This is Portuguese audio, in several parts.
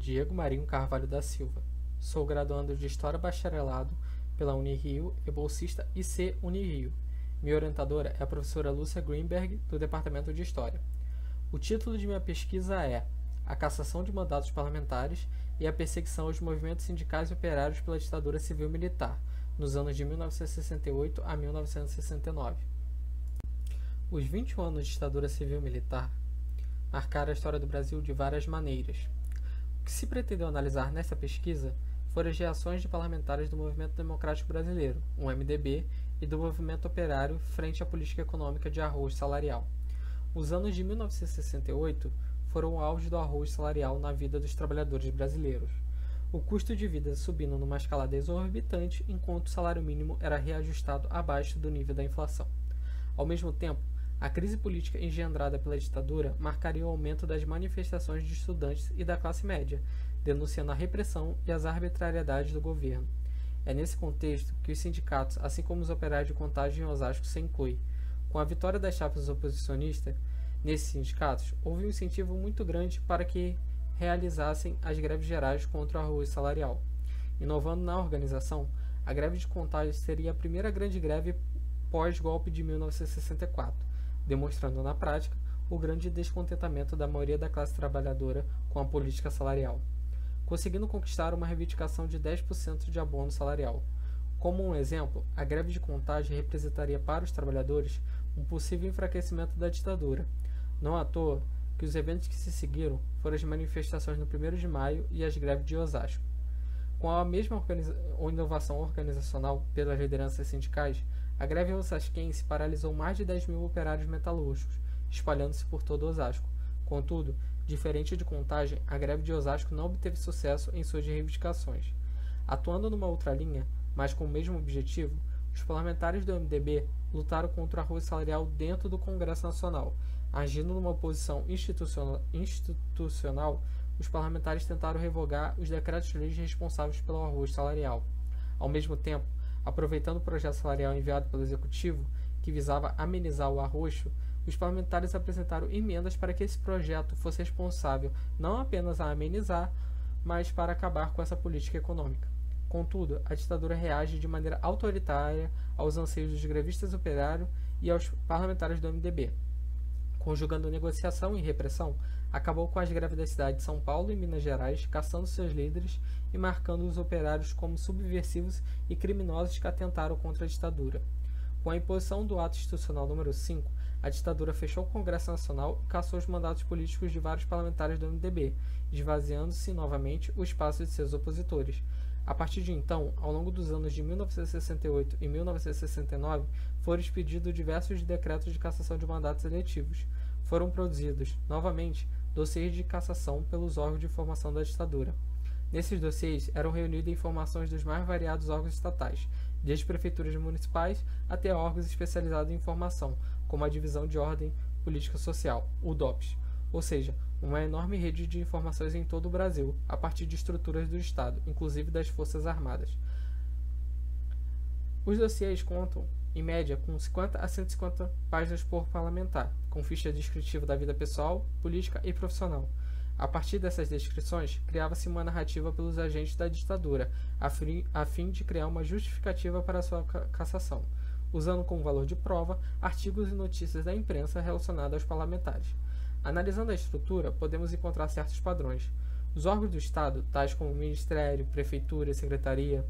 Diego Marinho Carvalho da Silva. Sou graduando de História Bacharelado pela Unirio e bolsista IC Unirio. Minha orientadora é a professora Lúcia Greenberg, do Departamento de História. O título de minha pesquisa é A Cassação de Mandatos Parlamentares e a Perseguição aos Movimentos Sindicais e Operários pela Ditadura Civil-Militar, nos anos de 1968 a 1969. Os 21 anos de ditadura civil-militar marcaram a história do Brasil de várias maneiras. O que se pretendeu analisar nessa pesquisa foram as reações de parlamentares do Movimento Democrático Brasileiro, o MDB, e do Movimento Operário frente à política econômica de arroz salarial. Os anos de 1968 foram o auge do arroz salarial na vida dos trabalhadores brasileiros. O custo de vida subindo numa escalada exorbitante, enquanto o salário mínimo era reajustado abaixo do nível da inflação. Ao mesmo tempo, a crise política engendrada pela ditadura marcaria o aumento das manifestações de estudantes e da classe média, denunciando a repressão e as arbitrariedades do governo. É nesse contexto que os sindicatos, assim como os operários de Contagem e Osasco, se incluem. Com a vitória das chapas oposicionistas, nesses sindicatos, houve um incentivo muito grande para que realizassem as greves gerais contra o arroz salarial. Inovando na organização, a greve de Contagem seria a primeira grande greve pós-golpe de 1964, demonstrando na prática o grande descontentamento da maioria da classe trabalhadora com a política salarial, conseguindo conquistar uma reivindicação de 10% de abono salarial. Como um exemplo, a greve de Contagem representaria para os trabalhadores um possível enfraquecimento da ditadura. Não à toa que os eventos que se seguiram foram as manifestações no 1º de maio e as greves de Osasco. Com a mesma inovação organizacional pelas lideranças sindicais, a greve osasquense paralisou mais de 10 mil operários metalúrgicos, espalhando-se por todo Osasco. Contudo, diferente de Contagem, a greve de Osasco não obteve sucesso em suas reivindicações. Atuando numa outra linha, mas com o mesmo objetivo, os parlamentares do MDB lutaram contra o arroz salarial dentro do Congresso Nacional. Agindo numa oposição institucional, os parlamentares tentaram revogar os decretos-leis responsáveis pelo arroz salarial. Ao mesmo tempo, aproveitando o projeto salarial enviado pelo Executivo, que visava amenizar o arroxo, os parlamentares apresentaram emendas para que esse projeto fosse responsável não apenas a amenizar, mas para acabar com essa política econômica. Contudo, a ditadura reage de maneira autoritária aos anseios dos grevistas operários e aos parlamentares do MDB. Conjugando negociação e repressão, acabou com as greves da cidade de São Paulo e Minas Gerais, caçando seus líderes e marcando os operários como subversivos e criminosos que atentaram contra a ditadura. Com a imposição do Ato Institucional número 5, a ditadura fechou o Congresso Nacional e cassou os mandatos políticos de vários parlamentares do MDB, esvaziando-se novamente o espaço de seus opositores. A partir de então, ao longo dos anos de 1968 e 1969, foram expedidos diversos decretos de cassação de mandatos eletivos. Foram produzidos, novamente, dossiês de cassação pelos órgãos de informação da ditadura. Nesses dossiês eram reunidas informações dos mais variados órgãos estatais, desde prefeituras municipais até órgãos especializados em informação, como a Divisão de Ordem Política Social, o DOPS, ou seja, uma enorme rede de informações em todo o Brasil, a partir de estruturas do Estado, inclusive das Forças Armadas. Os dossiês contam, em média, com 50 a 150 páginas por parlamentar, com ficha descritiva da vida pessoal, política e profissional. A partir dessas descrições, criava-se uma narrativa pelos agentes da ditadura, a fim de criar uma justificativa para sua cassação, usando como valor de prova artigos e notícias da imprensa relacionados aos parlamentares. Analisando a estrutura, podemos encontrar certos padrões. Os órgãos do Estado, tais como Ministério, Prefeitura e Secretaria,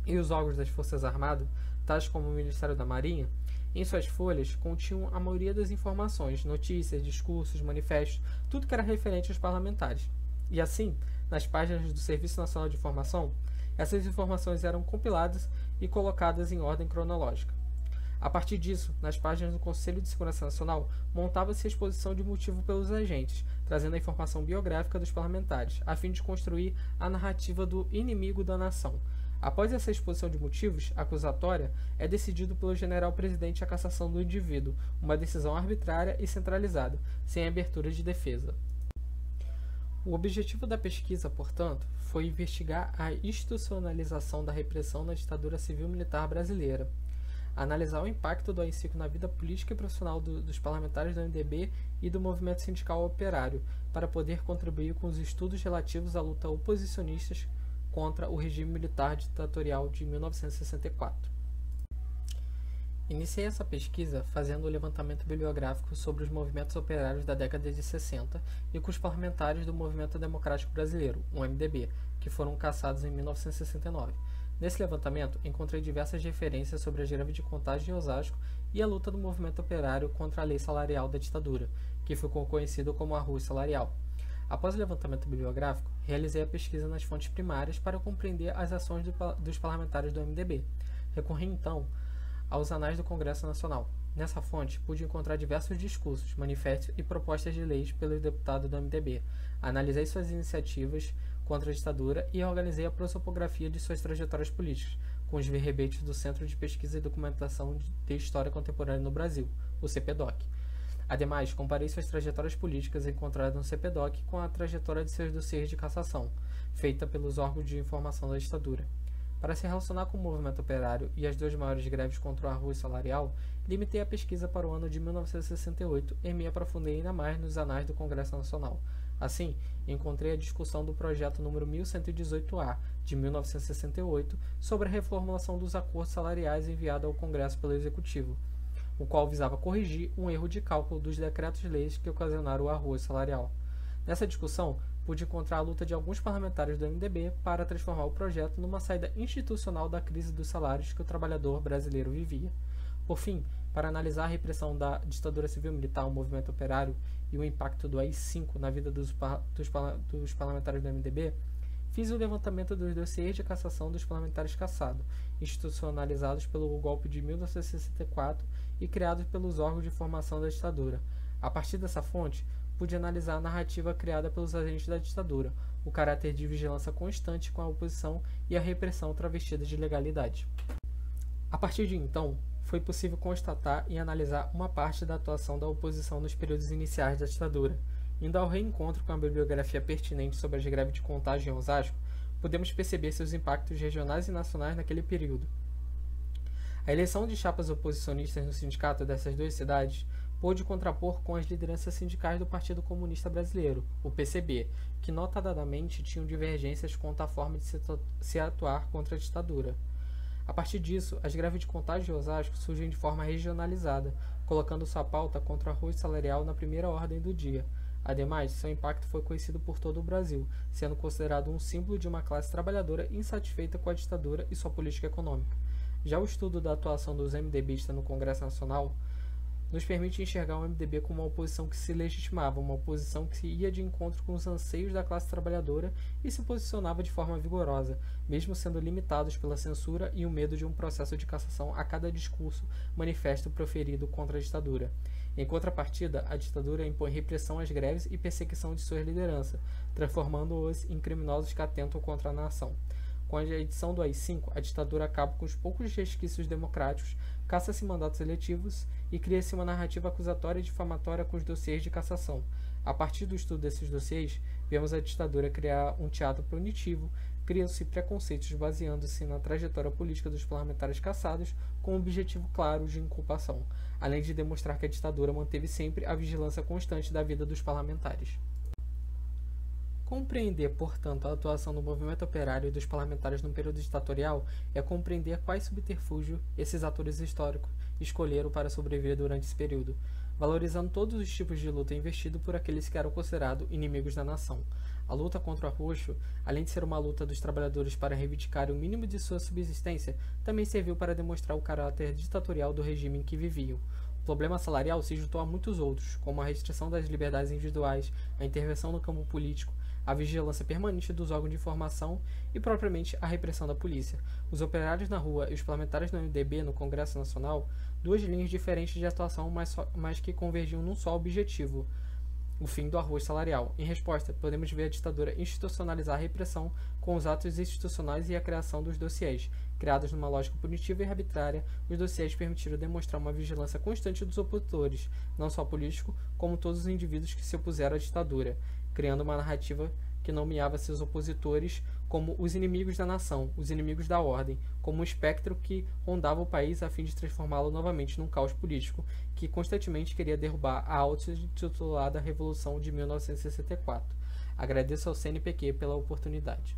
e os órgãos das Forças Armadas, tais como o Ministério da Marinha, em suas folhas continham a maioria das informações, notícias, discursos, manifestos, tudo que era referente aos parlamentares. E assim, nas páginas do Serviço Nacional de Informação, essas informações eram compiladas e colocadas em ordem cronológica. A partir disso, nas páginas do Conselho de Segurança Nacional, montava-se a exposição de motivo pelos agentes, trazendo a informação biográfica dos parlamentares, a fim de construir a narrativa do inimigo da nação. Após essa exposição de motivos acusatória, é decidido pelo general-presidente a cassação do indivíduo, uma decisão arbitrária e centralizada, sem abertura de defesa. O objetivo da pesquisa, portanto, foi investigar a institucionalização da repressão na ditadura civil-militar brasileira, analisar o impacto do AI-5 na vida política e profissional dos parlamentares do MDB e do movimento sindical operário, para poder contribuir com os estudos relativos à luta oposicionistas contra o regime militar ditatorial de 1964. Iniciei essa pesquisa fazendo o levantamento bibliográfico sobre os movimentos operários da década de 60 e com os parlamentares do Movimento Democrático Brasileiro, o MDB, que foram caçados em 1969. Nesse levantamento, encontrei diversas referências sobre a greve de Contagem de Osasco e a luta do movimento operário contra a lei salarial da ditadura, que ficou conhecido como arroz salarial. Após o levantamento bibliográfico, realizei a pesquisa nas fontes primárias para compreender as ações dos parlamentares do MDB. Recorri, então, aos anais do Congresso Nacional. Nessa fonte, pude encontrar diversos discursos, manifestos e propostas de leis pelos deputados do MDB. Analisei suas iniciativas contra a ditadura e organizei a prosopografia de suas trajetórias políticas, com os verbetes do Centro de Pesquisa e Documentação de História Contemporânea no Brasil, o CPDOC. Ademais, comparei suas trajetórias políticas encontradas no CPDOC com a trajetória de seus dossiês de cassação, feita pelos órgãos de informação da ditadura. Para se relacionar com o movimento operário e as duas maiores greves contra o arroz salarial, limitei a pesquisa para o ano de 1968 e me aprofundei ainda mais nos anais do Congresso Nacional. Assim, encontrei a discussão do projeto número 1118-A, de 1968, sobre a reformulação dos acordos salariais enviado ao Congresso pelo Executivo, o qual visava corrigir um erro de cálculo dos decretos-leis que ocasionaram o arroz salarial. Nessa discussão, pude encontrar a luta de alguns parlamentares do MDB para transformar o projeto numa saída institucional da crise dos salários que o trabalhador brasileiro vivia. Por fim, para analisar a repressão da ditadura civil-militar ao movimento operário e o impacto do AI-5 na vida dos parlamentares do MDB, fiz o levantamento dos dossiês de cassação dos parlamentares cassados, institucionalizados pelo golpe de 1964 e criados pelos órgãos de formação da ditadura. A partir dessa fonte, pude analisar a narrativa criada pelos agentes da ditadura, o caráter de vigilância constante com a oposição e a repressão travestida de legalidade. A partir de então, foi possível constatar e analisar uma parte da atuação da oposição nos períodos iniciais da ditadura. Indo ao reencontro com a bibliografia pertinente sobre as greves de Contagem em Osasco, podemos perceber seus impactos regionais e nacionais naquele período. A eleição de chapas oposicionistas no sindicato dessas duas cidades pôde contrapor com as lideranças sindicais do Partido Comunista Brasileiro, o PCB, que notadamente tinham divergências quanto à forma de se atuar contra a ditadura. A partir disso, as greves de Contagem de Osasco surgem de forma regionalizada, colocando sua pauta contra o arroz salarial na primeira ordem do dia. Ademais, seu impacto foi conhecido por todo o Brasil, sendo considerado um símbolo de uma classe trabalhadora insatisfeita com a ditadura e sua política econômica. Já o estudo da atuação dos MDBistas no Congresso Nacional nos permite enxergar o MDB como uma oposição que se legitimava, uma oposição que ia de encontro com os anseios da classe trabalhadora e se posicionava de forma vigorosa, mesmo sendo limitados pela censura e o medo de um processo de cassação a cada discurso manifesto proferido contra a ditadura. Em contrapartida, a ditadura impõe repressão às greves e perseguição de sua liderança, transformando-os em criminosos que atentam contra a nação. Com a edição do AI-5, a ditadura acaba com os poucos resquícios democráticos, caça-se mandatos eletivos e cria-se uma narrativa acusatória e difamatória com os dossiês de cassação. A partir do estudo desses dossiês, vemos a ditadura criar um teatro punitivo, criam-se preconceitos baseando-se na trajetória política dos parlamentares cassados com um objetivo claro de inculpação, além de demonstrar que a ditadura manteve sempre a vigilância constante da vida dos parlamentares. Compreender, portanto, a atuação do movimento operário e dos parlamentares no período ditatorial é compreender quais subterfúgios esses atores históricos escolheram para sobreviver durante esse período, valorizando todos os tipos de luta investido por aqueles que eram considerados inimigos da nação. A luta contra o arroxo, além de ser uma luta dos trabalhadores para reivindicar o mínimo de sua subsistência, também serviu para demonstrar o caráter ditatorial do regime em que viviam. O problema salarial se juntou a muitos outros, como a restrição das liberdades individuais, a intervenção no campo político, a vigilância permanente dos órgãos de informação e, propriamente, a repressão da polícia. Os operários na rua e os parlamentares do MDB no Congresso Nacional, duas linhas diferentes de atuação, mas que convergiam num só objetivo, o fim do arroz salarial. Em resposta, podemos ver a ditadura institucionalizar a repressão com os atos institucionais e a criação dos dossiês. Criados numa lógica punitiva e arbitrária, os dossiês permitiram demonstrar uma vigilância constante dos opositores, não só políticos, como todos os indivíduos que se opuseram à ditadura, criando uma narrativa que nomeava seus opositores como os inimigos da nação, os inimigos da ordem, como um espectro que rondava o país a fim de transformá-lo novamente num caos político que constantemente queria derrubar a auto-intitulada Revolução de 1964. Agradeço ao CNPq pela oportunidade.